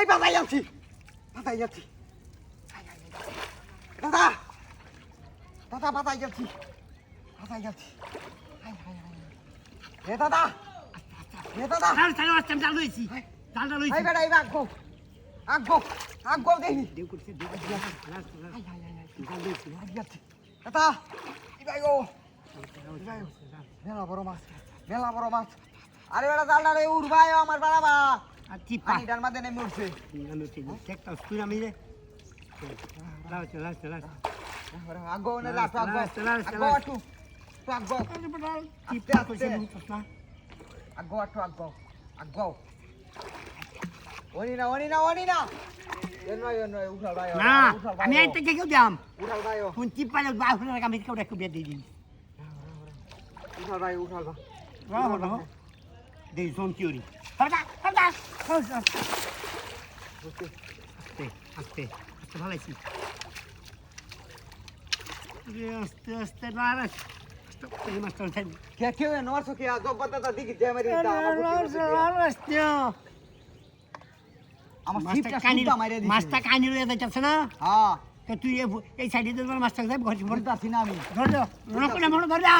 এই বাতাই যাচ্ছি দাদা বাতাই যাচ্ছি হে দাদা এই বেটা এই আগ দেখি দাদা মেলা বড় মাছ আরে বেটা জাল রে উড়বাই আমার বাড়াবা পানিটার মাঝে নেমে উঠছে আগো না লাস্ট আগো ওনি না উঠাল ভাই না আমি এই থেকে কেউ দিলাম উঠাল ভাই কোন চিপালে বাহুর আমি কেউ রেখে দিয়ে দিই উঠাল ভাই রাও দেই জোন থিওরি আস্তে ভালো আছি আস্তে নারাজ এই মাস্টার সাহেব কে কেউ নরস কে জব্বতা দিকে যে মেরি আমার সিপটা সুদ্ধা মাইরা দিছে মাছটা কানি লয়ে যাচ্ছে না হ্যাঁ তো তুই এই সাইডে তোর মাছটা যাই ঘর বলতে আসি না আমি ধর ধর যা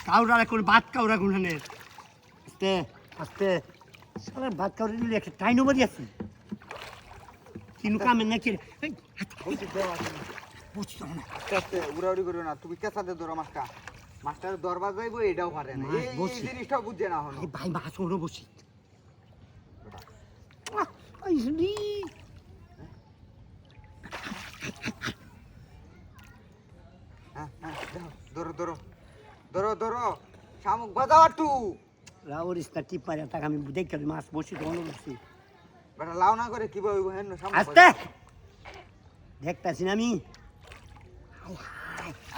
কাউরা কোন ভাত কাউরা কোন নে আস্তে সারা ভাত কাউরা দিলে একটা টাইন ওভার আছে কিনু কামে না কি বুঝছ না আস্তে উড়াউড়ি করো না তুমি কেসাতে ধরো মাস্টার দরবার যাইবো এটাও পারে না এই জিনিসটা বুঝে না হলো ভাই মাছ ওরো বসি আইসনি হ্যাঁ ধরো শামুক বাজাও একটু রাওর ইস্তা টিপারে তাক আমি দেখি মাছ বসি তো অন্য বসি বেটা লাউ না করে কিভাবে হইব হেন শামুক আস্তে দেখতাছি না আমি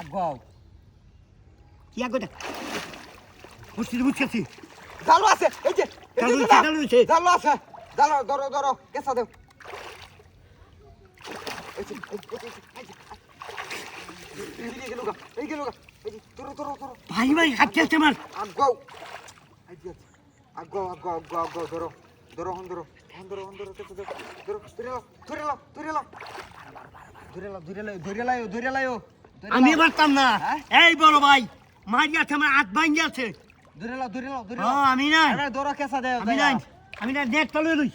আগবাও কি আগোটা বুঝছি জালো আছে এই যে জালো আছে জালো আছে জালো ধরো কেসা দেও এই গেলুগা ধরো ভাই হাত খেলছে আমার আগবাও ধরো কেসা দেও ধরে লাও আমি পারতাম না এই বড় ভাই মারিয়াছে আমার হাত ভাঙ গেছে ধরে লাও আমি না এবার ধরো কেসা দেও আমি না নেট তলে লই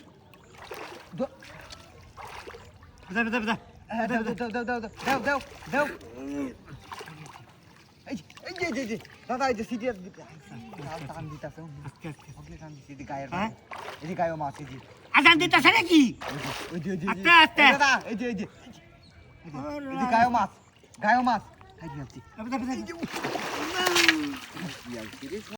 দাও এই যে দাদা এই যে সিরিয়াস টান দিতাছে টান দিছি এদি গায়ের মাছ এই যে আজান দিতেছে নাকি ওই যে আস্তে দাদা এই যে এদি গায়ের মাছ এই যে